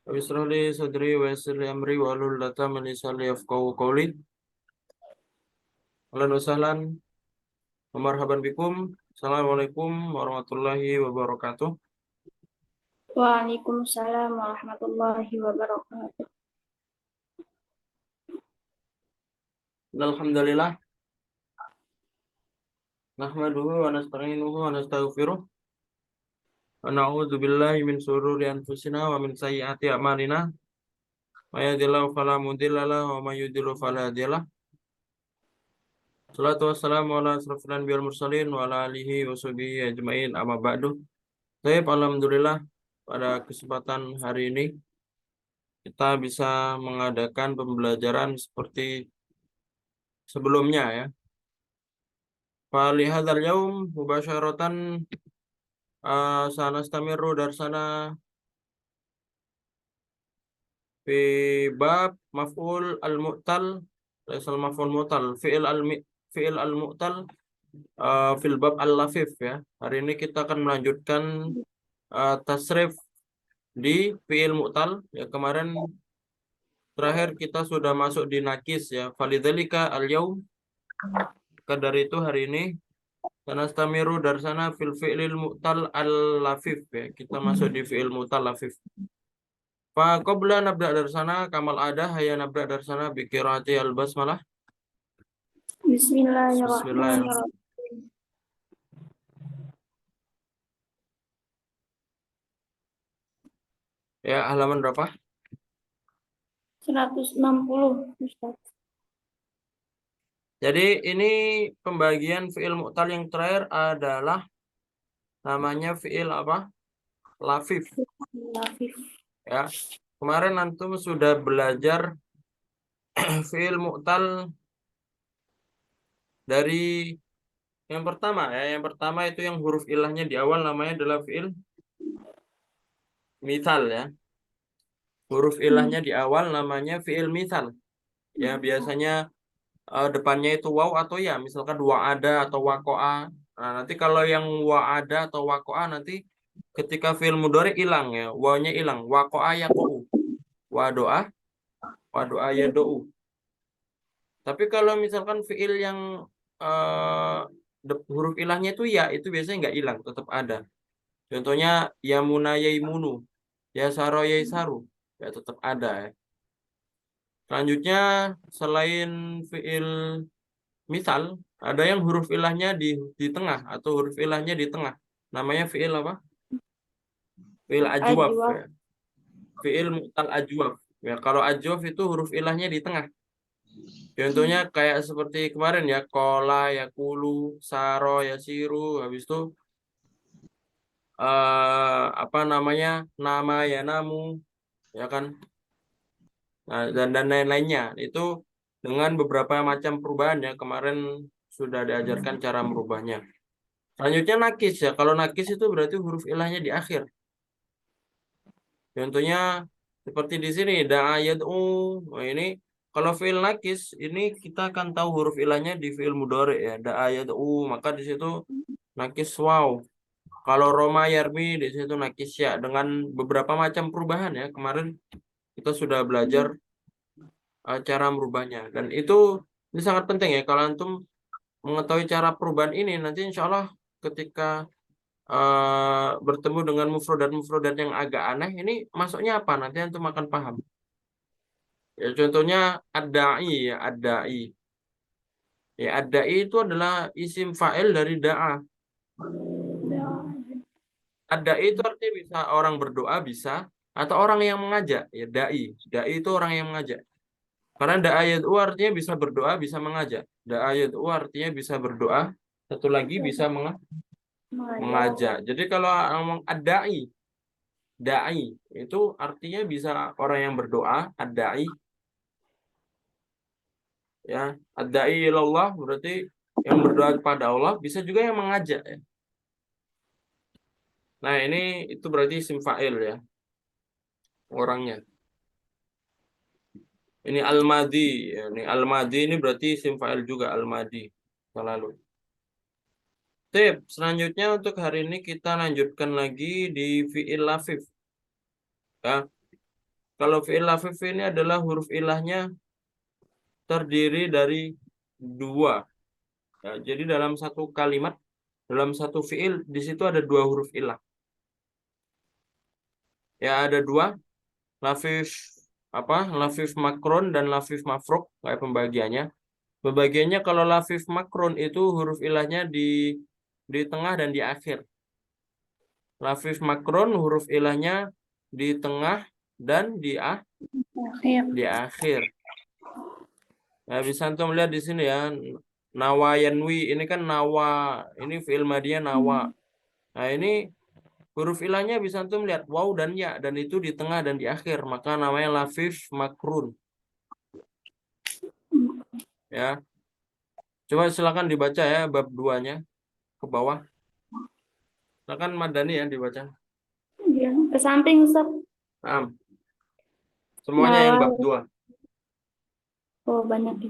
Wishrah li sadri wa yassir li amri wa hlul 'uqdatam min lisani yafqahu qawli. Ahlan wa sahlan wa marhaban bikum. Assalamualaikum warahmatullahi wabarakatuh. Waalaikumsalam warahmatullahi wabarakatuh. Alhamdulillah nahmaduhu wa nasta'inuhu wa nastaghfiruh wa na'udzu billahi min shururi anfusina wa min sayyiati a'malina. May yahdihillahu fala mudilla lahu wa may yudlil fala hadiya lahu. Salatu wassalamu ala asrofil anbiya'i wal mursalin wa ala alihi wa sahbihi ajmain, amma ba'du. Baik, alhamdulillah pada kesempatan hari ini kita bisa mengadakan pembelajaran seperti sebelumnya ya. Falihadzal yaum mubasyaratan sanastamiru darsana fi bab maf'ul al-mu'tal, laisal maf'ul mu'tal, fi'il al-mu'tal fil bab al-lafif ya. Hari ini kita akan melanjutkan tasrif di fi'il mu'tal ya. Kemarin terakhir kita sudah masuk di nakis ya. Falidzalika al-yaum, dari itu hari ini sanastamiru darsana fil fi'lil mu'tal al-lafif ya. Kita masuk di fi'il mu'tal lafif. Fa qabla nabda darsana kamal ada hayya nabda darsana bi qiraati al-basmalah. Bismillahirrahmanirrahim. Ya, halaman berapa? 160, Ustaz. Jadi ini pembagian fi'il mu'tal yang terakhir adalah namanya fi'il apa? Lafif Lafif. ya. Kemarin antum sudah belajar fi'il mu'tal dari yang pertama ya. Yang pertama itu yang huruf ilahnya di awal namanya adalah fi'il mithal ya. Huruf ilahnya di awal namanya fi'il mithal. Ya, biasanya depannya itu waw atau ya, misalkan wa'ada atau waqa'a. Nah, nanti kalau yang wa'ada atau waqa'a nanti ketika fi'il mudhari hilang ya, wawnya hilang. Waqa'a yaqa'u. Wado'a yado'u. Tapi kalau misalkan fi'il yang huruf ilahnya itu ya, itu biasanya nggak hilang, tetap ada. Contohnya yamuna yaimunu, yasaro yaisaru, ya tetap ada ya. Selanjutnya selain fi'il misal ada yang huruf ilahnya di tengah atau huruf ilahnya di tengah. Namanya fi'il apa? Fi'il ajwaf ya. Fi'il mu'tal ajwaf. Ya, kalau ajwaf itu huruf ilahnya di tengah. Contohnya kayak seperti kemarin ya, kola, yakulu, saro, yasiru, habis itu apa namanya, nama, ya namu, ya kan, nah, dan lain-lainnya itu dengan beberapa macam perubahan ya. Kemarin sudah diajarkan cara merubahnya. Selanjutnya nakis ya. Kalau nakis itu berarti huruf ilahnya di akhir. Contohnya seperti di sini da'ayad'u. Nah, ini kalau fi'il nakis ini kita akan tahu huruf ilahnya di fi'il mudhari ya. Da'ayad'u, maka di situ nakis waw. Kalau Roma yarmi di situ nakis ya, dengan beberapa macam perubahan ya. Kemarin kita sudah belajar cara merubahnya, dan ini sangat penting ya kalau antum mengetahui cara perubahan ini. Nanti insya Allah ketika bertemu dengan mufrodat-mufrodat yang agak aneh, ini masuknya apa? Nanti antum akan paham. Ya, contohnya ad-da'i ya, ad-da'i. Ya, ad-da'i itu adalah isim fa'il dari da'a. Ad-da'i itu artinya bisa orang berdoa, bisa atau orang yang mengajak. Ya, da'i. Da'i itu orang yang mengajak. Karena da'ayad'u artinya bisa berdoa, bisa mengajak. Da'ayad'u artinya bisa berdoa, satu lagi bisa mengajak. Jadi kalau ngomong ad-da'i, da'i itu artinya bisa orang yang berdoa, ad-da'i ya. Ad-da'i ilallah berarti yang berdoa kepada Allah, bisa juga yang mengajak ya. Nah, ini itu berarti isim fa'il ya, orangnya. Ini al-madi ya, ini al-madi ini berarti isim fa'il juga, al-madi selalu. Tip, selanjutnya untuk hari ini kita lanjutkan lagi di fi'il lafif ya. Kalau fi'il lafif ini adalah huruf ilahnya terdiri dari dua. Ya, jadi dalam satu kalimat, dalam satu fi'il, di situ ada dua huruf ilah. Ya, ada dua, lafif lafif makron dan lafif mafruk kayak pembagiannya. Pembagiannya kalau lafif makron itu huruf ilahnya di tengah dan di akhir. Lafif makron huruf ilahnya di tengah dan Akhir. di akhir. Nah, bisa antum lihat di sini ya. Nawa yanwi ini kan nawa, ini fi'il madiyah nawa. Nah, ini huruf ilahnya bisa antum lihat waw dan ya, dan itu di tengah dan di akhir, maka namanya lafif makrun. Ya, coba silakan dibaca ya bab 2-nya ke bawah. Silakan Madani ya dibaca. Ya, ke samping Ustaz. Am. Semuanya yang Nawa, bab 2. oh banyak.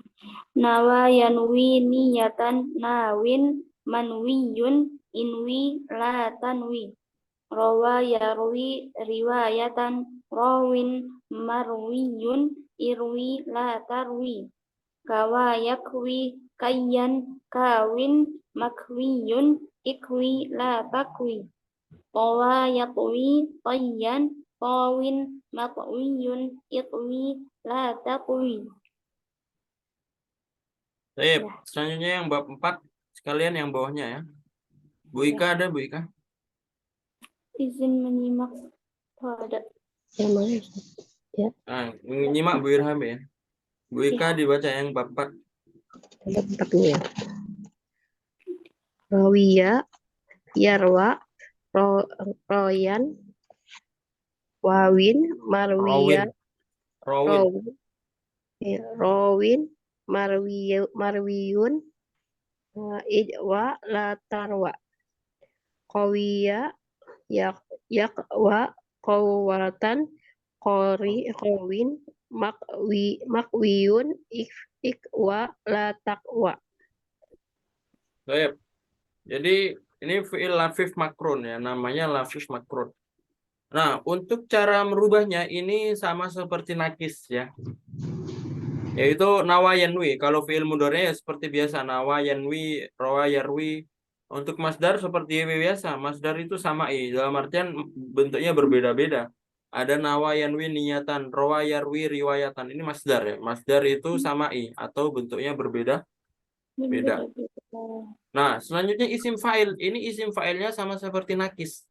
Nawa yanwi niyatan nawin manwiyun inwi la tanwi. Rawa yarwi riwayatan rawin marwiyun irwi la tarwi. Kawa yakwi kayyan kawin makwiyun ikwi la takwi. Tawa yatwi tayyan tawin matwiyun itwi la takwi. Baik, Ya. selanjutnya yang bab 4, sekalian yang bawahnya ya. Bu Ika ada, Bu Ika? Izin menyimak pada Yang mana? Ya, Nah, nyimak Bu Irham ya. Bu Ika dibaca yang bab 4. ada tempatnya. Rawiya, yarwa, royan, wawin, marwiya, Rawin. rawin, marwiyun, idwa, latarwa, qawiya, yakwa, qawwatan, qawin, makwiyun, ikwa, latakwa. Baik. Jadi ini fi'il lafif makrun ya, namanya lafif makrun. Nah, untuk cara merubahnya ini sama seperti nakis ya. Yaitu nawa yanwi. Kalau fi'il mudhari ya seperti biasa nawa yanwi, rawa yarwi. Untuk masdar seperti biasa. Masdar itu sama'i. Dalam artian bentuknya berbeda-beda. Ada nawa yanwi niyatan, rawa yarwi riwayatan. Ini masdar ya. Masdar itu sama'i atau bentuknya berbeda. Beda. Nah, selanjutnya isim fa'il. Ini isim fa'ilnya sama seperti nakis.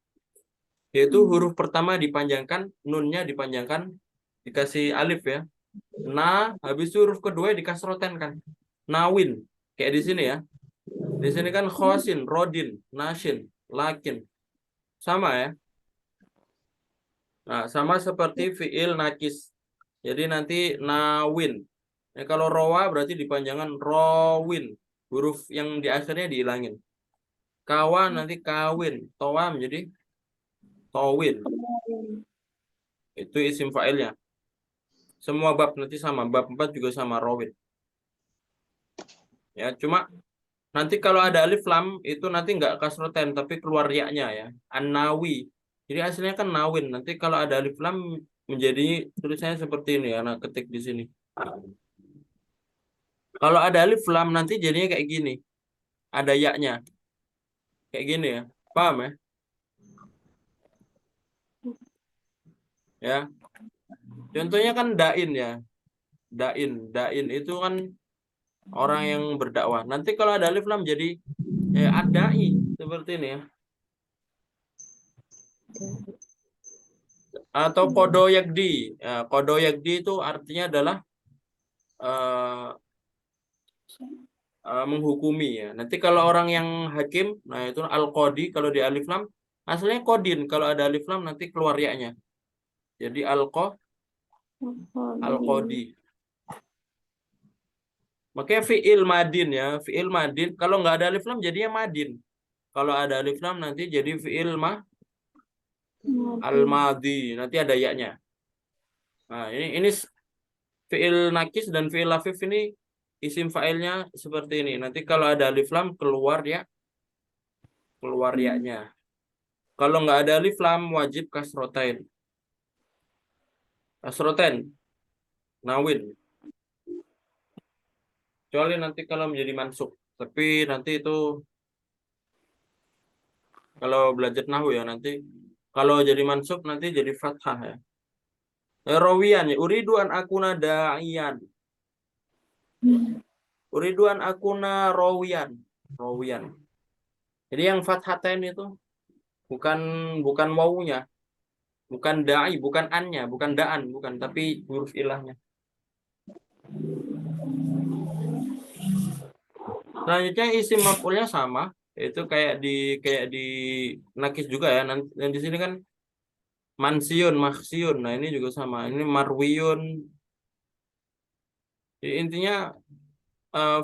Yaitu huruf pertama dipanjangkan, nunnya dipanjangkan, dikasih alif ya. Nah, habis itu huruf kedua dikasroten kan. Nawin. Kayak di sini ya. Di sini kan khosin, rodin, nasin, lakin. Sama ya. Nah, sama seperti fi'il nakis. Jadi nanti nawin. Ya, kalau rowa berarti dipanjangkan rowin. Huruf yang di akhirnya dihilangin. Kawan nanti kawin. Towa menjadi towin. Itu isim fa'ilnya. Semua bab nanti sama. Bab 4 juga sama rawin. Ya, cuma nanti kalau ada alif lam itu nanti nggak kasroten tapi keluar ya-nya ya. An-nawi. Jadi hasilnya kan nawin. Nanti kalau ada alif lam menjadi tulisannya seperti ini ya. Nah, ketik di sini. Kalau ada alif lam nanti jadinya kayak gini. Ada ya-nya. Kayak gini ya. Paham ya? Ya. Contohnya kan dain ya. Dain itu kan orang yang berdakwah. Nanti kalau ada alif lam jadi adai seperti ini ya. Atau kodo yakdi. Ya, kodo yakdi itu artinya adalah menghukumi ya. Nanti kalau orang yang hakim, nah itu al-qadi kalau di alif lam, aslinya kodin. Kalau ada alif lam nanti keluar ya-nya. Jadi al-qadi. Makanya fi'il madin ya. Fi'il madin, kalau nggak ada alif lam jadinya madin. Kalau ada alif lam nanti jadi fi'il al-madi. Nanti ada ya-nya. Nah, ini fi'il nakis dan fi'il lafif ini isim fa'ilnya seperti ini. Nanti kalau ada alif lam keluar ya-nya. Kalau nggak ada alif lam wajib kasrotain. Asroten, nawin. Kecuali nanti kalau menjadi mansub. Tapi nanti itu kalau belajar nahwu ya nanti. Kalau jadi mansub nanti jadi fathah ya. Rawiyan ya. Uriduan akuna da'iyan. Uriduan akuna rawiyan. Rawiyan. Jadi yang fathatain itu bukan bukan wawunya, bukan da'i, bukan annya, bukan da'an, bukan, tapi huruf ilahnya. Selanjutnya isim maf'ulnya sama, itu kayak di nakis juga ya. Dan di sini kan mansiun, maksiun. Nah, ini juga sama. Ini marwiyun. Jadi intinya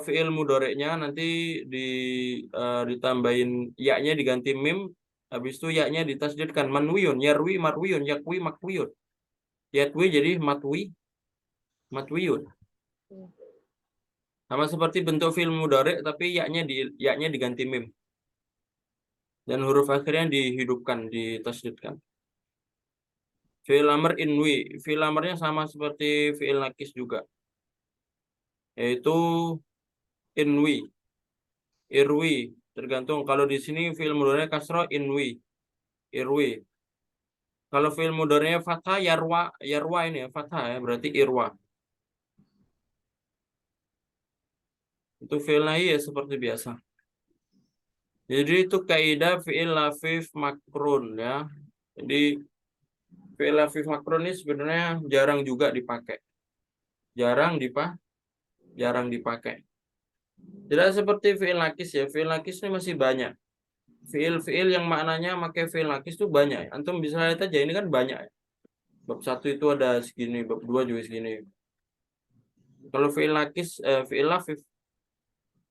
fi'il mudhari'nya nanti di ditambahin ya-nya diganti mim, habis itu ya-nya ditasdidkan manwiyun, yarwi, marwiyun, yakwi, makwiyun. Yatwi jadi matwi, matwiyun. Sama seperti bentuk fi'il mudhari' tapi ya-nya diganti mim. Dan huruf akhirnya dihidupkan, ditasdidkan. Fi'il amr inwi, fi'il amrnya sama seperti fi'il nakis juga. Yaitu inwi, irwi, tergantung. Kalau di sini fi'il mudhari'nya kasroh inwi, irwi. Kalau fi'il mudhari'nya fathah yarwa, yarwa ini ya fathah ya, berarti irwa. Itu fi'il nahi ya seperti biasa. Jadi itu kaidah fi'il lafif makrun ya. Jadi fi'il lafif makrun ini sebenarnya jarang juga dipakai. Jarang dipakai. Tidak seperti fi'il nakis ya. Fi'il nakis ini masih banyak. Fi'il yang maknanya pakai fi'il nakis itu banyak. Antum bisa lihat aja ini kan banyak. Bab 1 itu ada segini, bab 2 juga segini. Kalau fi'il nakis, fi'il lafif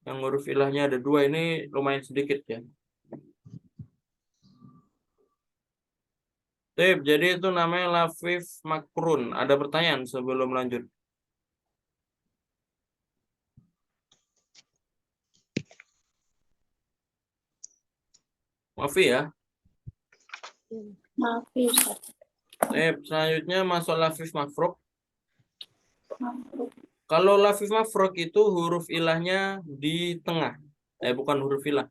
yang huruf ilahnya ada 2 ini lumayan sedikit ya. Jadi itu namanya lafif makrun. Ada pertanyaan sebelum lanjut? Maaf ya. Maaf ya, Ustaz. Selanjutnya masuk lafif mafruk. Kalau lafif mafruk itu huruf ilahnya di tengah. Bukan huruf ilah.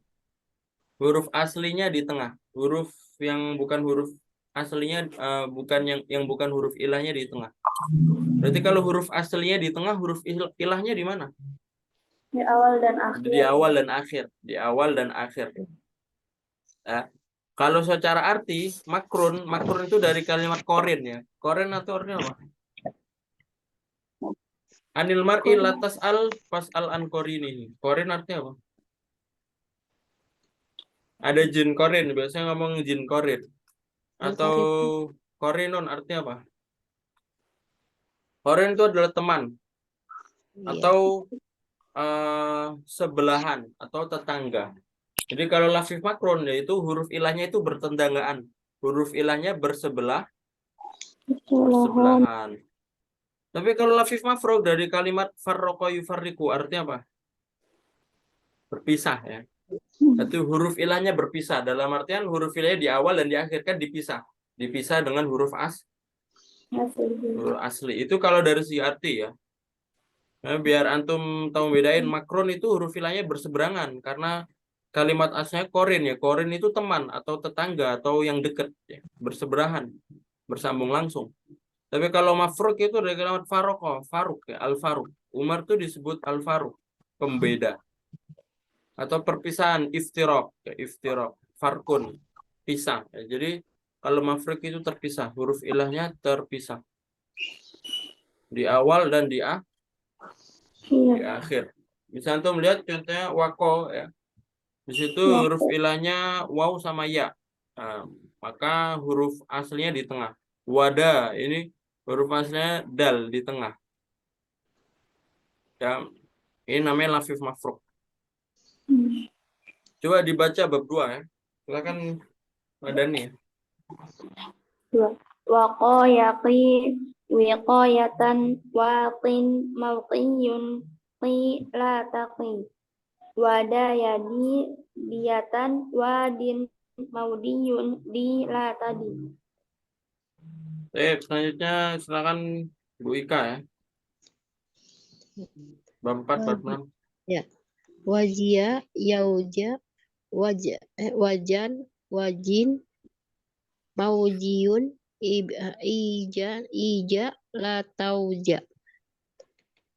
Huruf aslinya di tengah. Huruf yang bukan huruf aslinya, bukan yang bukan huruf ilahnya di tengah. Berarti kalau huruf aslinya di tengah, huruf ilahnya di mana? Di awal dan akhir. Di awal dan akhir. Di awal dan akhir. Kalau secara arti, makrun itu dari kalimat korin ya. Korin atau artinya apa? Anil mar'i latas al pas al an korini. Korin artinya apa? Ada jin korin, biasanya ngomong jin korin. Atau korinun artinya apa? Korin itu adalah teman atau sebelahan atau tetangga. Jadi kalau lafif makron yaitu huruf ilahnya itu bertenggangan. Huruf ilahnya bersebelahan. Tapi kalau lafif mafrog dari kalimat farroko yufarriku artinya apa? Berpisah ya. Itu huruf ilahnya berpisah. Dalam artian huruf ilahnya di awal dan di akhir kan dipisah. Dipisah dengan huruf asli. Itu kalau dari segi arti ya. Nah, biar antum tahu bedain, makron itu huruf ilahnya berseberangan karena kalimat aslinya korin ya. Korin itu teman atau tetangga atau yang dekat ya. Bersebelahan, bersambung langsung. Tapi kalau mafruk itu dari kalimat faruk ya, al-faruk. Umar itu disebut al-faruk, pembeda. Atau perpisahan, iftirok, farkun, pisah. Ya, jadi kalau mafruk itu terpisah, huruf ilahnya terpisah. Di awal dan di akhir. Misalnya tuh melihat contohnya wako ya. Di situ huruf ilahnya waw sama ya. Nah, maka huruf aslinya di tengah. Wada ini huruf aslinya dal di tengah. Ya, ini namanya lafif mafruk. Coba dibaca bab 2 ya. Silakan Madani ya. Waqayaqi wiqayatan waqin mawqiyun qi la taqi wada yadi diyatan wadin maudiyun di la tadi. Selanjutnya silakan Bu Ika ya. Bab 4, bab 6. Ya. Wajia, yauja, wajan, wajin, maujiun, ija, latauja,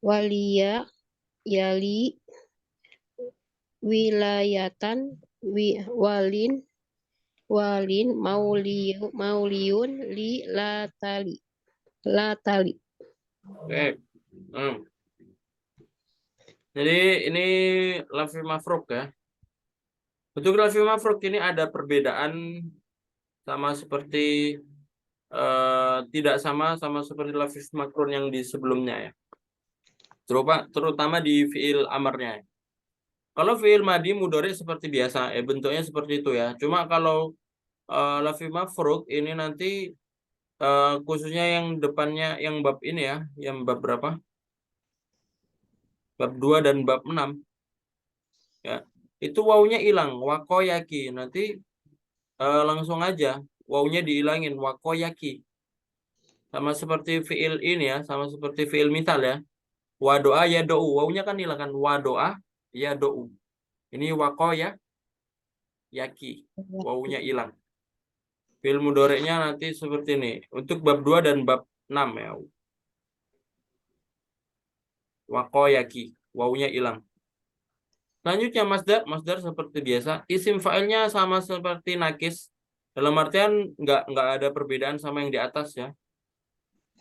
walia, yali, wilayatan, walin, mauliun, latali. Oke. Jadi ini lafzi mafruk ya. Untuk lafzi mafruk ini ada perbedaan sama seperti tidak sama seperti lafzi makrun yang di sebelumnya ya. Terutama di fiil amarnya. Kalau fiil madi mudhari seperti biasa, bentuknya seperti itu ya. Cuma kalau lafzi mafruk ini nanti khususnya yang depannya yang bab ini ya, yang bab berapa? Bab 2 dan bab 6 ya. Itu wawunya hilang, wakoyaki. Nanti langsung aja wawunya dihilangin, wakoyaki. Sama seperti fiil ini ya, sama seperti fiil misal ya. Wadoa ya do'u, wawunya kan hilang kan, wadoa ya do'u. Ini wakoya yaki, wawunya hilang. Fiil mudhoreknya nanti seperti ini. Untuk bab 2 dan bab 6 ya. Wakoyaki, wawunya hilang. Selanjutnya masdar seperti biasa. Isim fa'ilnya sama seperti nakis. Dalam artian nggak ada perbedaan sama yang di atas ya.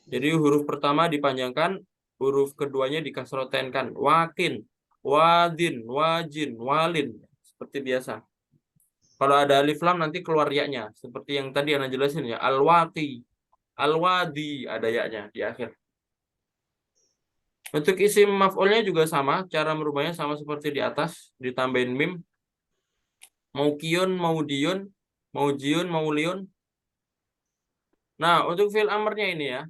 Jadi huruf pertama dipanjangkan, huruf keduanya dikasrotenkan. Wakin, wadin, wajin, walin. Seperti biasa. Kalau ada alif lam nanti keluar ya-nya. Seperti yang tadi Ana jelasin ya. Al-wati, al-wadi ada ya-nya di akhir. Untuk isim maf'ulnya juga sama. Cara merubahnya sama seperti di atas. Ditambahin mim. Maukiyun, maudiyun, maujiun, mauliun. Nah, untuk fi'il amarnya ini ya.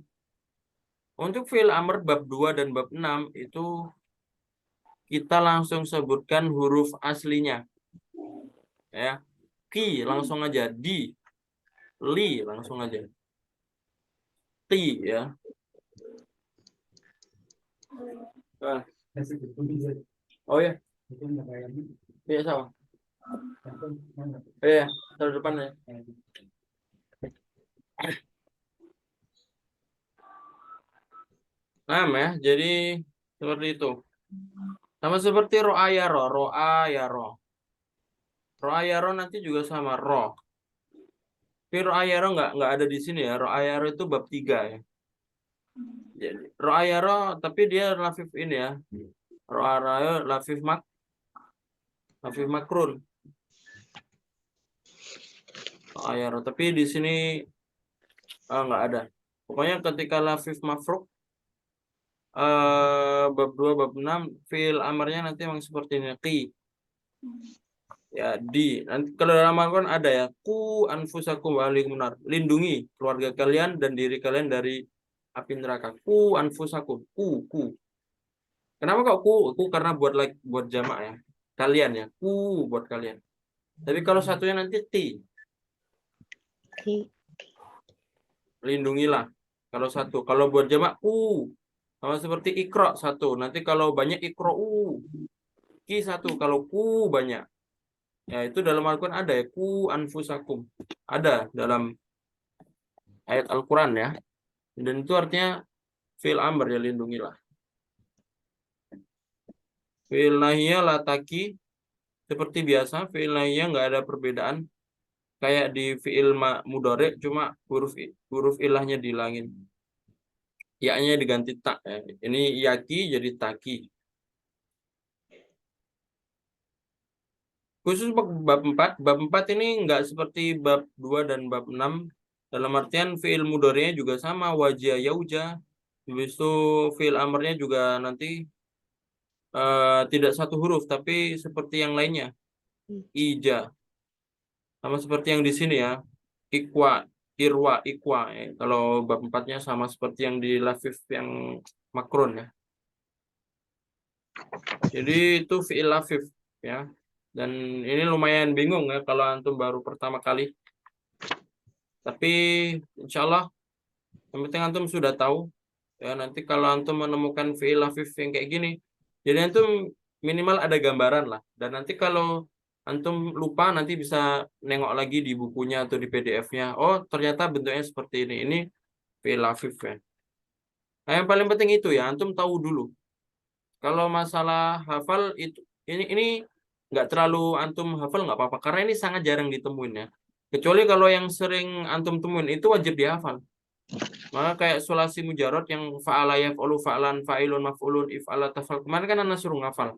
Untuk fi'il amr bab 2 dan bab 6 itu kita langsung sebutkan huruf aslinya. Ya. Ki langsung aja, di, li langsung aja. Ti ya. Ah. Oh ya. Iya sama. Iya, taruh depan ya. Nah, ya, jadi seperti itu. Sama seperti ro'ayaro, ro'ayaro. Ro'ayaro nanti juga sama ro. Tapi ro'ayaro nggak ada di sini ya. Ro'ayaro itu bab 3 ya. Jadi ro'ayaro tapi dia lafif ini ya. Ro'ayaro lafif makrun. Ro'ayaro tapi di sini nggak ada. Pokoknya ketika lafif mafruk bab 2 bab 6 fiil amarnya nanti memang seperti ini qi. Ya, di. Nanti kalau dalam Al-Qur'an ada ya, ku anfusakum wa ahlikum nar. Lindungi keluarga kalian dan diri kalian dari api neraka. Ku anfusakum. Ku. Kenapa kok ku? Ku karena buat jamak ya. Kalian ya. Ku buat kalian. Tapi kalau satunya nanti ti. Lindungilah. Kalau satu. Kalau buat jamak ku. Sama seperti ikro satu. Nanti kalau banyak ikro ki satu. Kalau ku banyak. Ya, itu dalam Al-Quran ada ya. Ku anfusakum. Ada dalam ayat Al-Quran ya. Dan itu artinya fi'il amr ya, lindungilah. Fi'il nahiyah lataki. Seperti biasa, fi'il nahiyah nggak ada perbedaan. Kayak di fi'il mudhari cuma huruf ilahnya dihilangin. Ya-nya diganti tak. Ya. Ini yaki jadi taki. Khusus bab 4. Bab 4 ini nggak seperti bab 2 dan bab 6. Dalam artian fi'il mudhari'nya juga sama. Wajah yauja. Habis itu fi'il amrnya juga nanti tidak satu huruf. Tapi seperti yang lainnya. Ija. Sama seperti yang di sini ya. Ikwa. Irwa. Ikwa. Ya. Kalau bab 4-nya sama seperti yang di lafif yang makrun ya. Jadi itu fi'il lafif ya. Dan ini lumayan bingung ya kalau antum baru pertama kali. Tapi insya Allah Yang penting antum sudah tahu. Ya, nanti kalau antum menemukan fi'il hafif yang kayak gini, jadi antum minimal ada gambaran lah. Dan nanti kalau antum lupa, nanti bisa nengok lagi di bukunya atau di PDF-nya. Oh, ternyata bentuknya seperti ini. Ini fi'il hafif ya. Nah, yang paling penting itu ya, antum tahu dulu. Kalau masalah hafal itu, ini nggak terlalu antum hafal nggak apa-apa, karena ini sangat jarang ditemuin ya. Kecuali kalau yang sering antum temuin itu wajib dihafal. Maka kayak sulasi mujarot yang fa'ala yaf'ulu fa'lan fa'ilun maf'ulun if'ala taf'al. Kemarin kan anak suruh ngafal.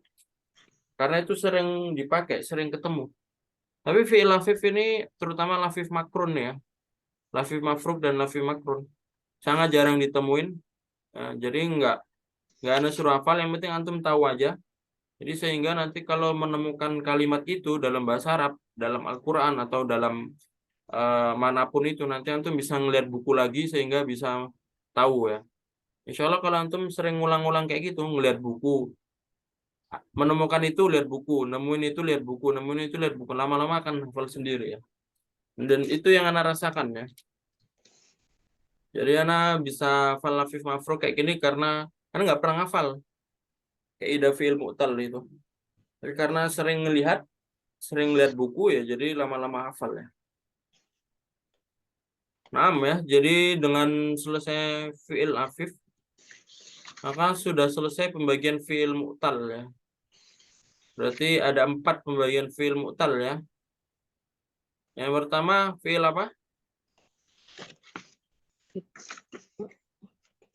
Karena itu sering dipakai, sering ketemu. Tapi fi'il lafif ini terutama lafif makrun ya. Lafif mafruk dan lafif makrun. Sangat jarang ditemuin. Jadi nggak anak suruh hafal, yang penting antum tahu aja. Jadi sehingga nanti kalau menemukan kalimat itu dalam bahasa Arab, dalam Al-Quran atau dalam manapun itu, nanti antum bisa ngeliat buku lagi sehingga bisa tahu ya. Insya Allah kalau antum sering ngulang-ngulang kayak gitu, ngeliat buku, menemukan itu lihat buku, nemuin itu lihat buku, nemuin itu lihat buku, lama-lama akan hafal sendiri ya. Dan itu yang anak rasakan ya. Jadi anak bisa hafal lafif mafruk kayak gini karena anak nggak pernah hafal kayak ida fi'il mu'tal itu. Tapi karena sering ngelihat, sering lihat buku ya, jadi lama-lama hafal ya. Nah ya, jadi dengan selesai fi'il afif, maka sudah selesai pembagian fi'il mu'tal ya. Berarti ada 4 pembagian fi'il mu'tal ya. Yang pertama fi'il apa?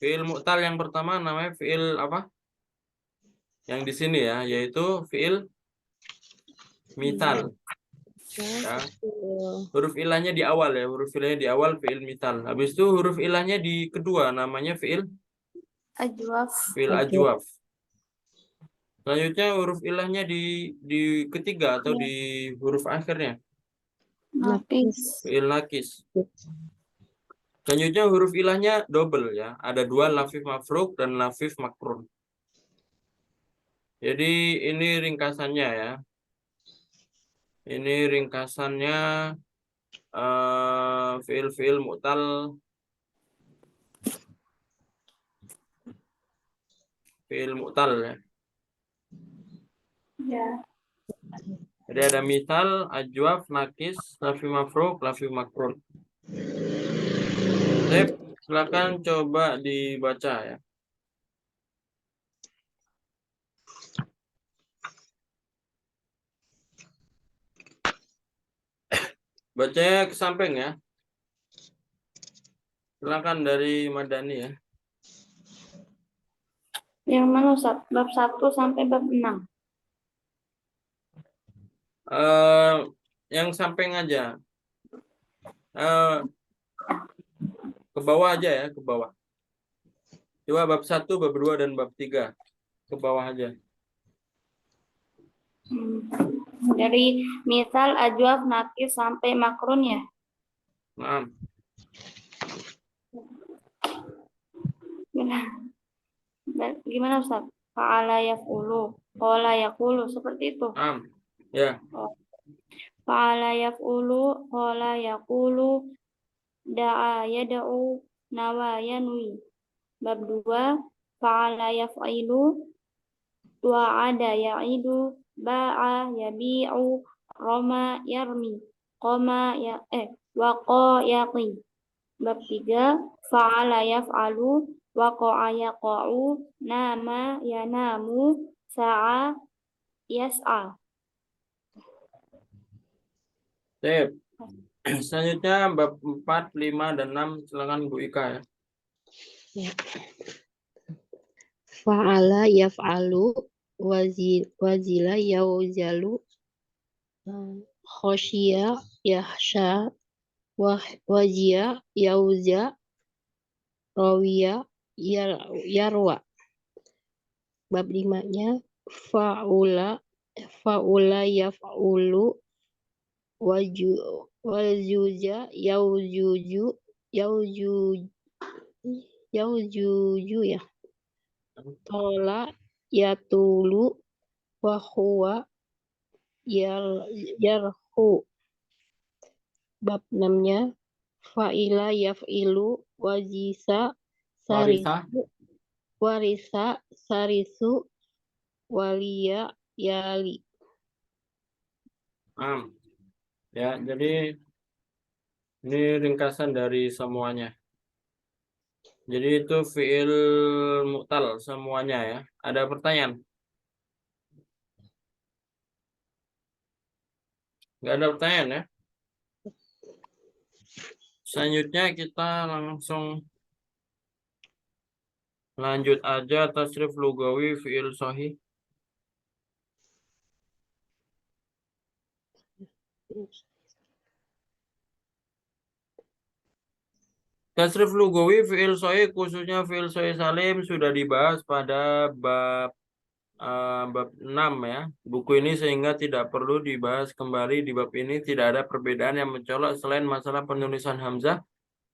Fi'il mu'tal yang pertama namanya fi'il apa? Yang di sini ya, yaitu fi'il mital. Ya. Huruf ilahnya di awal ya, huruf ilahnya di awal fi'il mital. Habis itu huruf ilahnya di kedua namanya fi'il Ajwaf. ajwaf. Selanjutnya huruf ilahnya di ketiga atau di huruf akhirnya Nafis. fi'il nakis. Selanjutnya huruf ilahnya double ya, ada 2 lafif mafruk dan lafif makrun. Jadi ini ringkasannya ya. Ini ringkasannya fi'il mu'tal. Fi'il mu'tal ya. Ya. Jadi ada misal, ajwaf, nakis, lafif mafruk, lafif makrun. Sip, silakan coba dibaca ya. Bacanya ke samping ya. Silakan dari Madani ya. Yang mana Ustaz? Bab 1 sampai bab 6. Yang samping aja. Ke bawah aja ya, ke bawah. Coba bab 1, bab 2, dan bab 3. Ke bawah aja. Dari misal ajwaf nakis sampai makrun ya. Nah, Gimana Ustaz? Fa'ala yaf'ulu, qala yaqulu, seperti itu. ya. Fa'ala yaf'ulu, qala yaqulu, da'a yada'u, nawa yanwi. Bab 2, fa'ala yaf'ilu, wa'ada ya'idu, ba'a yabi'u, roma yarmi, qama ya waqa yaqi. Bab 3, fa'ala yaf'alu, waqa'a yaqa'u, nama yanamu, sa'a yas'a. Sip. Selanjutnya bab 4, 5, dan 6. Silakan Bu Ika ya. Fa'ala yaf'alu wazila yauzalu khosya yahsha wajia yauza rawiya yarwa. Bab 5-nya fa'ula yaf'ulu wajuja yaujuju ya. Tola yatulu wa huwa yarhu. Bab 6-nya fa'ila yaf'ilu wajisa, Warisa. sarisu, warisa, sarisu, walia, yali. Ya, jadi ini ringkasan dari semuanya. Jadi itu fiil mu'tal semuanya ya. Ada pertanyaan? Nggak ada pertanyaan ya? Selanjutnya kita langsung lanjut aja tasrif lugawi fiil sahih. Tasrif lugawi fiil sahih khususnya fiil sahih salim sudah dibahas pada bab 6 ya. Buku ini sehingga tidak perlu dibahas kembali di bab ini. Tidak ada perbedaan yang mencolok selain masalah penulisan hamzah.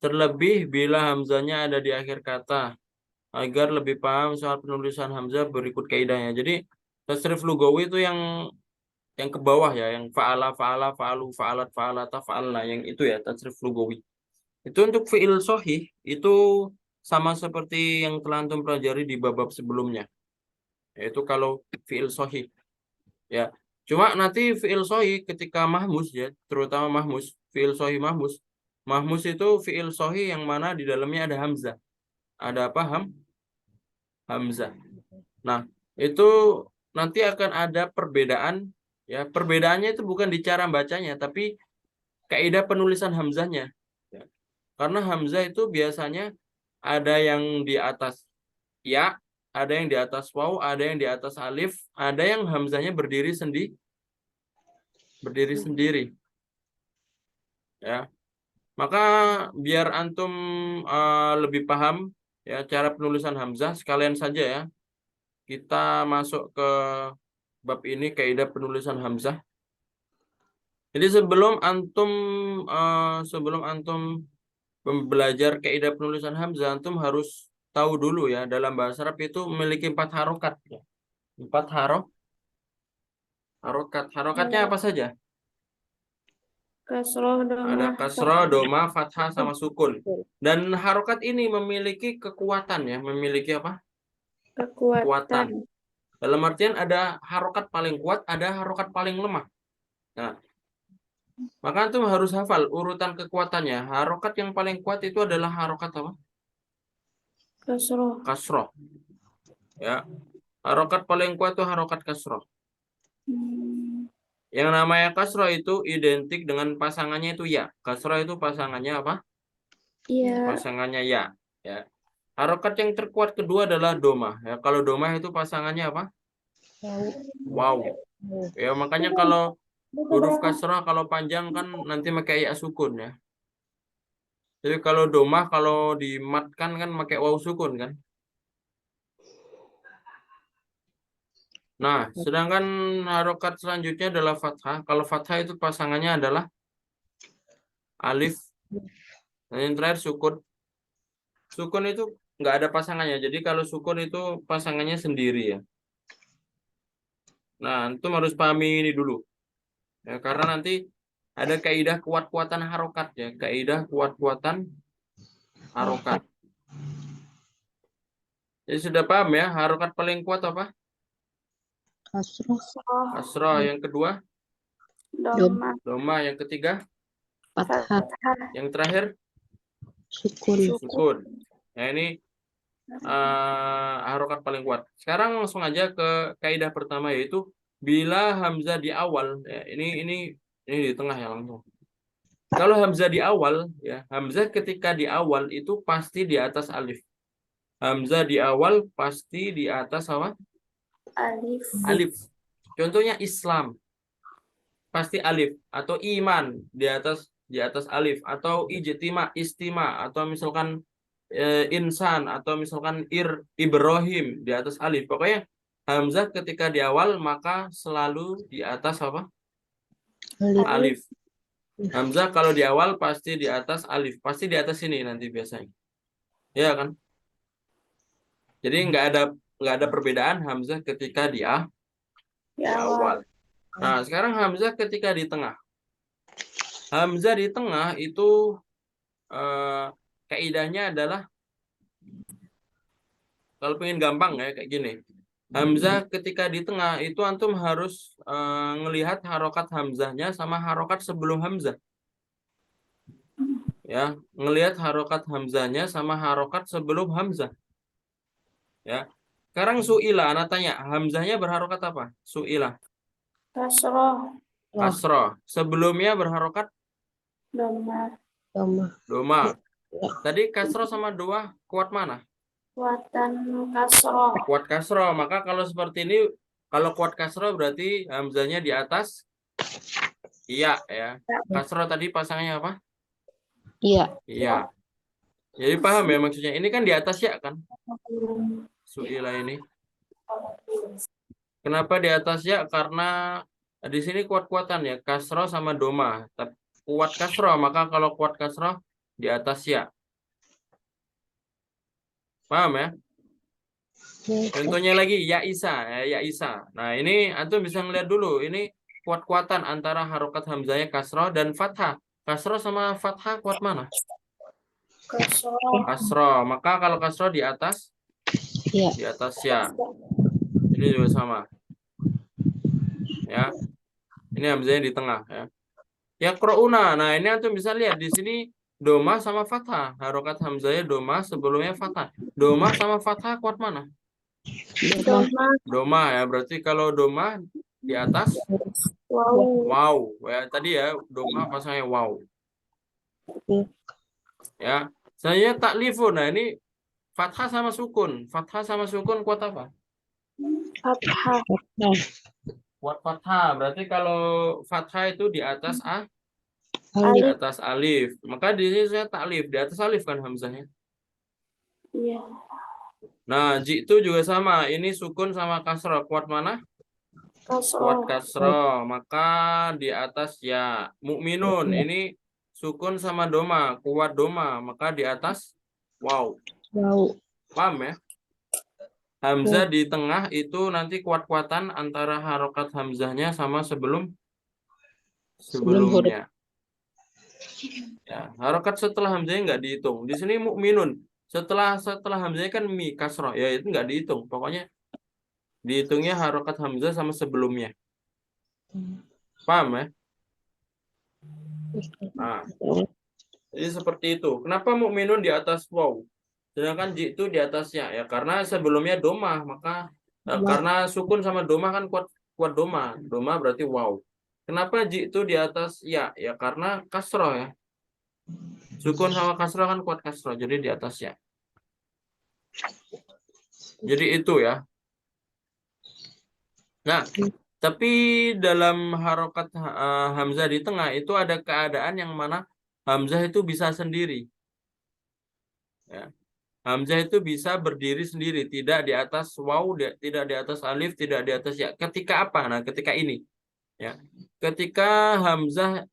Terlebih bila hamzahnya ada di akhir kata. Agar lebih paham soal penulisan hamzah berikut kaidahnya. Jadi tasrif lugawi itu yang ke bawah ya, yang fa'ala, fa'ala, fa'alu, fa'alat, fa'alata, fa'alna, yang itu ya tasrif lugawi. Itu untuk fi'il sahih itu sama seperti yang telah antum pelajari di bab sebelumnya. Yaitu kalau fi'il sahih ya. Cuma nanti fi'il sahih ketika mahmus ya, terutama mahmus, fi'il sahih mahmus. Mahmus itu fi'il sahih yang mana di dalamnya ada hamzah. Ada apa? Hamzah. Nah, itu nanti akan ada perbedaan ya. Perbedaannya itu bukan di cara bacanya, tapi kaidah penulisan hamzahnya. Ya. Karena hamzah itu biasanya ada yang di atas ya, ada yang di atas waw, ada yang di atas alif, ada yang hamzahnya berdiri sendiri. Ya. Maka biar antum lebih paham ya cara penulisan hamzah, sekalian saja ya kita masuk ke bab ini kaidah penulisan hamzah. Jadi sebelum antum belajar kaidah penulisan hamzah, antum harus tahu dulu ya dalam bahasa Arab itu memiliki 4 harokat. 4 harokat. Harokatnya apa saja? Kasroh, Ada domah, kasroh, doma, fathah, sama sukun. Dan harokat ini memiliki kekuatan ya, memiliki apa? kekuatan. Dalam artian ada harokat paling kuat, ada harokat paling lemah. Nah, maka antum harus hafal urutan kekuatannya. Harokat yang paling kuat itu adalah harokat apa? Kasroh. Kasroh. Ya, harokat paling kuat itu harokat kasroh. Yang namanya kasroh itu identik dengan pasangannya itu ya. Kasroh itu pasangannya apa? Iya. Pasangannya ya. Ya. Harokat yang terkuat kedua adalah doma. Ya, kalau doma itu pasangannya apa? Wow. Ya, makanya kalau huruf kasroh kalau panjang kan nanti pakai ya sukun ya. Jadi kalau domah kalau dimatkan kan pakai waw sukun kan. Nah, sedangkan harokat selanjutnya adalah fathah. Kalau fathah itu pasangannya adalah alif. Dan yang terakhir sukun. Sukun itu nggak ada pasangannya. Jadi kalau sukun itu pasangannya sendiri ya. Nah, antum harus pahami ini dulu. Ya, karena nanti ada kaidah kuat-kuatan harokat ya. Kaidah kuat-kuatan harokat. Jadi sudah paham ya, harokat paling kuat apa? Kasroh, Kasroh. Yang kedua, Domah, doma. Yang ketiga, fathah, fathah, yang terakhir, sukun. sukun. Nah, ini harokat paling kuat. Sekarang langsung aja ke kaidah pertama yaitu bila hamzah di awal ya, ini di tengah ya langsung. Kalau hamzah di awal ya, hamzah ketika di awal itu pasti di atas alif. Hamzah di awal pasti di atas apa? alif. Alif. Contohnya Islam pasti alif, atau iman di atas alif, atau istima, atau misalkan insan, atau misalkan Ibrahim di atas alif. Pokoknya hamzah ketika di awal maka selalu di atas apa? Alif. Hamzah kalau di awal pasti di atas alif, pasti di atas sini nanti biasanya. Ya kan? Jadi nggak ada perbedaan hamzah ketika di Di awal. awal. Nah, sekarang hamzah ketika di tengah. Hamzah di tengah itu kaidahnya adalah kalau pengen gampang ya kayak gini. Hamzah ketika di tengah itu antum harus ngelihat harokat hamzahnya sama harokat sebelum hamzah. Ya, ngelihat harokat hamzahnya sama harokat sebelum hamzah. Ya. Sekarang su'ila, anak tanya, hamzahnya berharokat apa? Su'ila. Kasroh. Kasroh. Sebelumnya berharokat Doma. doma. Tadi kasroh sama dua kuat mana? Kuatan kasroh. Kuat kasroh. Maka kalau seperti ini, kalau kuat kasroh berarti hamzahnya di atas iya ya. Kasroh tadi pasangannya apa? Iya. Iya. Jadi paham ya maksudnya. Ini kan di atas ya kan? Su'ila ini. Kenapa di atas ya? Karena di sini kuat-kuatan ya. Kasroh sama doma. Kuat kasroh. Maka kalau kuat kasroh di atas ya. Paham ya? Contohnya lagi ya Isa, ya Isa. Nah, ini antum bisa ngeliat dulu, ini kuat-kuatan antara harokat hamzahnya kasroh dan fathah. Kasroh sama fathah kuat mana? Kasroh. Kasroh. Maka kalau kasroh di atas Iya. ya. Ini juga sama. Ya. Ini hamzahnya di tengah ya. Ya qrauna. Nah, ini antum bisa lihat di sini doma sama fathah. Harokat hamzahnya doma, sebelumnya fathah. Doma sama fathah kuat mana? Doma. Doma ya. Berarti kalau doma di atas Wow. wow ya tadi ya doma pasangnya wow ya. Saya taklifun. Nah ini fathah sama sukun kuat apa? Fathah. Kuat fathah. Berarti kalau fathah itu di atas di Alif. atas alif. Maka di sini saya taklif di atas alif kan hamzahnya. Iya. Nah itu juga sama. Ini sukun sama kasroh kuat mana? Kuat Kasroh. kasroh. Maka di atas ya. Mukminun ini sukun sama doma kuat doma. Maka di atas wow. Wow. Paham ya? Hamzah di tengah itu nanti kuat-kuatan antara harokat hamzahnya sama sebelumnya. Ya, harokat setelah hamzahnya nggak dihitung. Di sini mukminun. Setelah hamzahnya kan mi kasroh, ya itu nggak dihitung. Pokoknya dihitungnya harokat hamzah sama sebelumnya. Paham ya? Nah, jadi seperti itu. Kenapa mukminun di atas waw? Sedangkan ji itu di atasnya ya karena sebelumnya domah maka karena sukun sama domah kan kuat domah. Domah berarti wow. Kenapa ji itu di atas ya? Ya karena kasroh ya. Sukun sama kasroh kan kuat kasroh jadi di atas ya. Jadi itu ya. Nah, tapi dalam harokat hamzah di tengah itu ada keadaan yang mana hamzah itu bisa sendiri. Ya. Hamzah itu bisa berdiri sendiri, tidak di atas waw, tidak di atas alif, tidak di atas ya. Ketika apa? Nah, ketika ini, ya. Ketika hamzahnya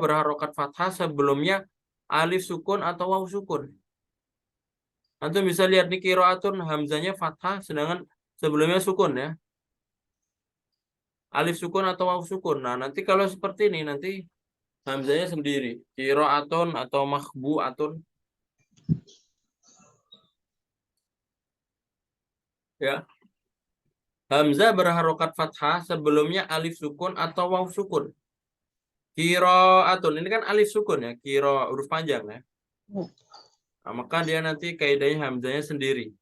berharokat fathah sebelumnya alif sukun atau waw sukun. Antum bisa lihat di qiraatun hamzahnya fathah sedangkan sebelumnya sukun ya. Alif sukun atau waw sukun. Nah, nanti kalau seperti ini nanti hamzahnya sendiri. Qiraatun atau makhbu'atun. Ya. Hamzah berharokat fathah sebelumnya alif sukun atau waw sukun. Qiraatun ini kan alif sukun ya, qira huruf panjang ya. Nah, maka dia nanti kaidahnya hamzahnya sendiri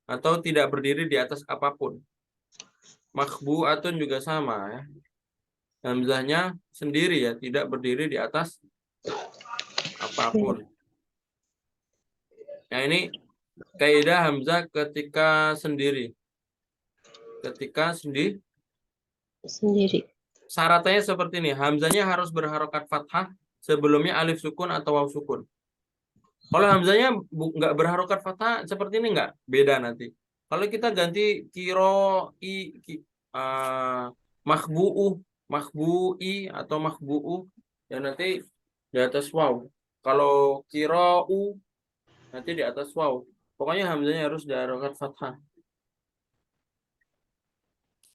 atau tidak berdiri di atas apapun. Makhbu'atun juga sama ya. Hamzahnya sendiri ya, tidak berdiri di atas apapun. Nah, ini kaidah hamzah ketika sendiri. Ketika sendiri. Syaratnya seperti ini, hamzahnya harus berharokat fathah sebelumnya alif sukun atau waw sukun. Kalau hamzahnya nggak berharokat fathah seperti ini nggak? Beda nanti. Kalau kita ganti makhbu'u, makhbu'i atau makhbu'u, ya nanti di atas waw. Kalau kira'u, nanti di atas waw. Pokoknya hamzahnya harus berharokat fathah.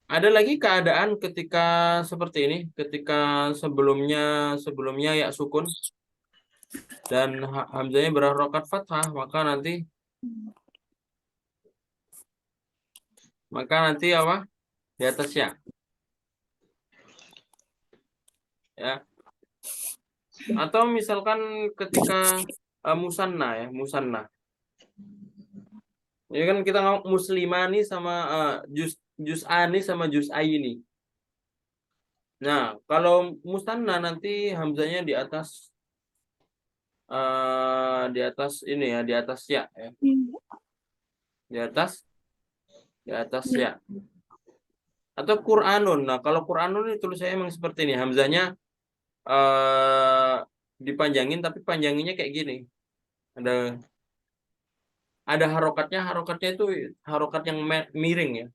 Ada lagi keadaan ketika seperti ini, ketika sebelumnya ya sukun. dan hamzanya berharokat fathah, maka nanti apa? Di atas ya. Ya. Atau misalkan ketika musanna ya, musanna. Ini kan kita ngomong muslimani sama juz'ani sama juz'aini. Nah, kalau musanna nanti hamzanya di atas ini ya, di atas ya, ya. Di atas ya. Atau Qur'anun. Nah, kalau Qur'anun ini tulisannya emang seperti ini, hamzanya dipanjangin tapi panjanginnya kayak gini. Ada harokatnya itu harokat yang miring ya.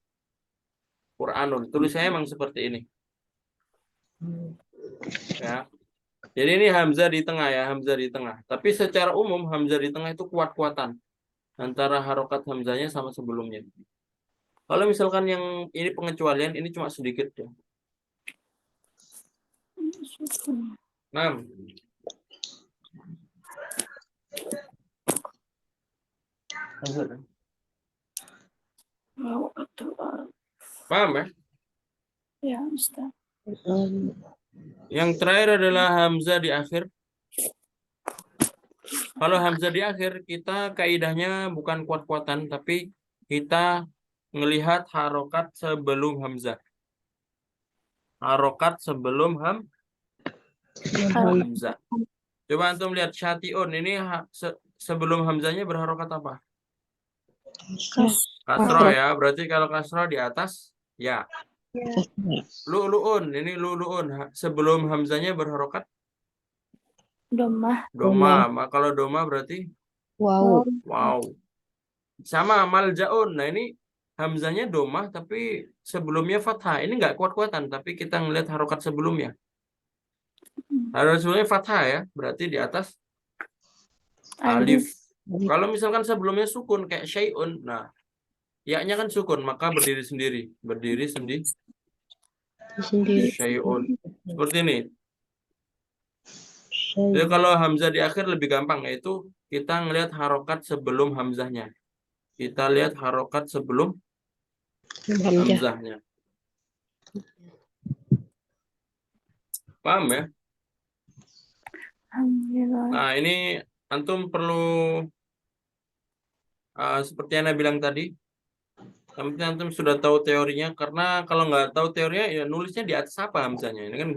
Qur'anun. Tulisannya emang seperti ini. Ya. Jadi ini hamzah di tengah ya, hamzah di tengah. Tapi secara umum hamzah di tengah itu kuat-kuatan antara harokat hamzahnya sama sebelumnya. Kalau misalkan yang ini pengecualian, ini cuma sedikit ya. Nah, paham ya? Ya, Ustaz. Yang terakhir adalah hamzah di akhir. Kalau hamzah di akhir, kita kaidahnya bukan kuat-kuatan, tapi kita ngelihat harokat sebelum hamzah. Harokat sebelum hamzah. Coba antum lihat syatiun ini sebelum hamzahnya berharokat apa? Kasroh ya. Berarti kalau kasroh di atas ya. Lu'lu'un ini lu'lu'un sebelum hamzahnya berharokat Domah. doma. Kalau doma berarti Wow. wow. Sama maljaun. Nah ini hamzahnya domah tapi sebelumnya fathah. Ini nggak kuat-kuatan tapi kita ngelihat harokat sebelumnya. Harokat sebelumnya fathah ya. Berarti di atas alif. Kalau misalkan sebelumnya sukun kayak syai'un. Nah, ya-nya kan sukun maka berdiri sendiri. Berdiri sendiri. Syai'un. Seperti ini. Jadi kalau hamzah di akhir lebih gampang yaitu kita ngelihat harokat sebelum hamzahnya. Kita lihat harokat sebelum hamzahnya. Paham ya? Nah, ini antum perlu seperti yang Anda bilang tadi. Yang penting antum sudah tahu teorinya karena kalau nggak tahu teorinya ya nulisnya di atas apa hamzahnya. Ini kan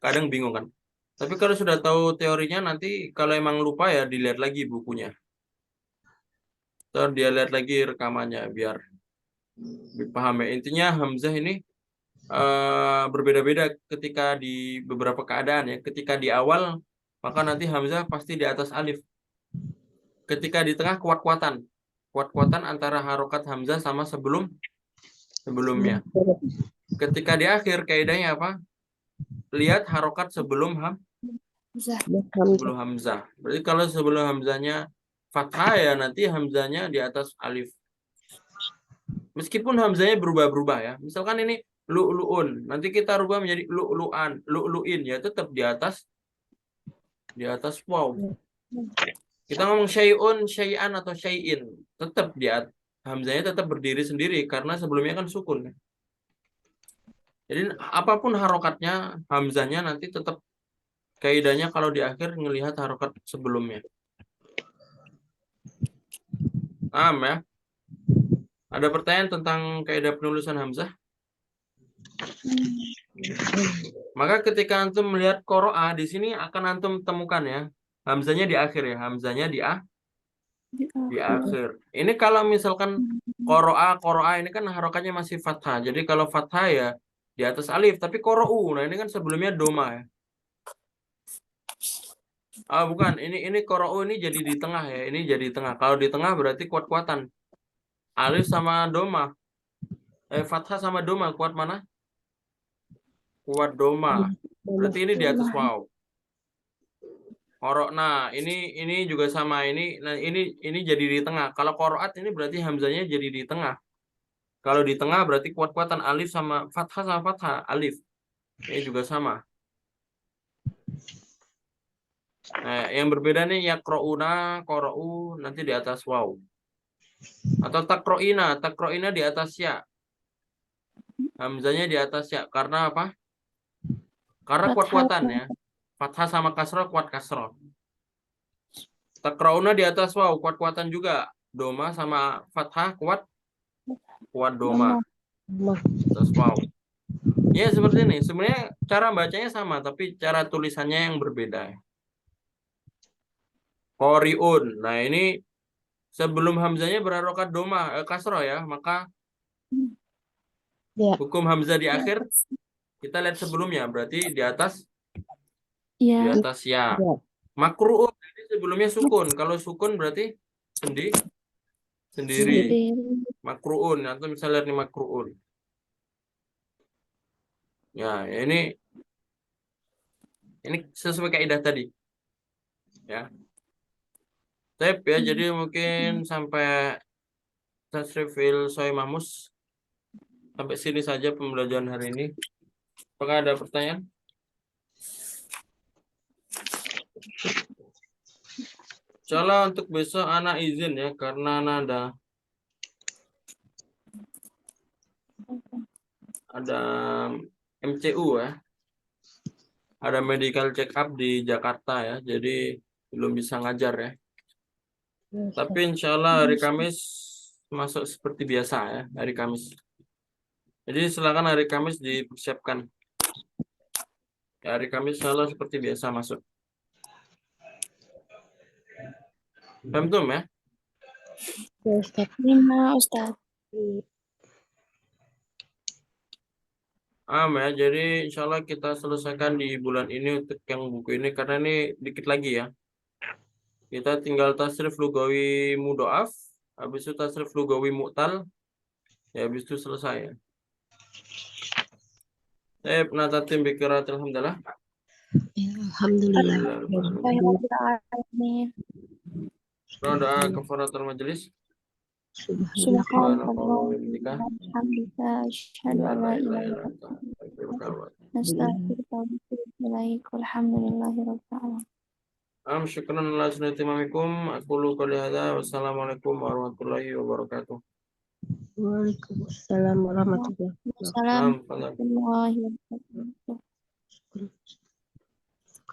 kadang bingung kan. Tapi kalau sudah tahu teorinya nanti kalau emang lupa ya dilihat lagi bukunya. Atau dia lihat lagi rekamannya biar dipahami. Intinya hamzah ini berbeda-beda ketika di beberapa keadaan ya. Ketika di awal maka nanti hamzah pasti di atas alif. Ketika di tengah kuat-kuatan antara harokat hamzah sama sebelumnya. Ketika di akhir kaidahnya apa? Lihat harokat sebelum hamzah. Berarti kalau sebelum hamzahnya fathah ya nanti hamzahnya di atas alif. Meskipun hamzahnya berubah-berubah ya. Misalkan ini lu'lu'un, nanti kita rubah menjadi lu'lu'an, lu'lu'in ya tetap di atas waw. Kita ngomong syai'un, syai'an atau syai'in, tetap hamzahnya tetap berdiri sendiri karena sebelumnya kan sukun. Jadi apapun harokatnya, hamzahnya nanti tetap kaidahnya kalau di akhir ngelihat harokat sebelumnya. Paham ya? Ada pertanyaan tentang kaidah penulisan hamzah? Maka ketika antum melihat qoro'ah di sini akan antum temukan ya. Hamzahnya di akhir ya, hamzahnya di akhir. Ini kalau misalkan qoro'ah ini kan harokatnya masih fathah. Jadi kalau fathah ya di atas alif, tapi qoro'u. Nah, ini kan sebelumnya doma ya. Bukan, ini qoro'u ini jadi di tengah ya. Ini jadi di tengah. Kalau di tengah berarti kuat-kuatan. Alif sama doma. Fathah sama doma kuat mana? Kuat doma. Berarti ini di atas waw. Nah, ini juga sama nah ini jadi di tengah. Kalau qoro'at ini berarti hamzahnya jadi di tengah. Kalau di tengah berarti kuat-kuatan alif sama fathah alif. Ini juga sama. Nah, yang berbeda nih yaqra'una, qara'u nanti di atas waw. Atau takroina di atas ya. Hamzanya di atas ya. Karena apa? Karena Fathah. kuat-kuatan ya. Fathah sama kasroh kuat kasroh. Takrauna di atas waw kuat-kuatan juga. Doma sama fathah kuat doma. Mah. Atas waw. Ya seperti ini. Sebenarnya cara bacanya sama, tapi cara tulisannya yang berbeda. Qori'un. Nah ini sebelum hamzanya berharokat doma kasroh ya, maka Ya. hukum hamzah di akhir kita lihat sebelumnya berarti di atas Ya. ya. Ya. Makru'un jadi sebelumnya sukun. Kalau sukun berarti sendiri. Sendiri. Makru'un atau misalnya ini makru'un. Ya, ini sesuai kaidah tadi. Ya. Tep ya, jadi mungkin sampai tasrifil soy mahmus sampai sini saja pembelajaran hari ini. Apakah ada pertanyaan? Insyaallah untuk besok anak izin ya karena anak ada MCU ya. Ada medical check up di Jakarta ya. Jadi belum bisa ngajar ya. Tapi insya Allah hari Kamis masuk seperti biasa ya, hari Kamis. Jadi silakan hari Kamis dipersiapkan. Ya, hari Kamis insya Allah seperti biasa masuk. Paham tuh ya? Ya, Ustaz. Lima, Ustaz. Ya, jadi insya Allah kita selesaikan di bulan ini untuk yang buku ini karena ini dikit lagi ya. Kita tinggal tasrif lugawi mudoaf, habis itu tasrif lugawi mu'tal, ya habis itu selesai ya. Saya penatatim bikirat alhamdulillah. Ya, alhamdulillah. Bismillahirrahmanirrahim. Doa kafaratul majelis. Subhanallah. Subhanallah. Alhamdulillah. Asyhadu an la ilaha illallah. Nastaghfiruka wa natubu ilaik. Walhamdulillahirabbil alamin. Syukran ala sunnatimamikum. Aqulu qouli hadza. Wassalamualaikum warahmatullahi wabarakatuh. Waalaikumsalam warahmatullahi wabarakatuh. Assalamualaikum warahmatullahi wabarakatuh.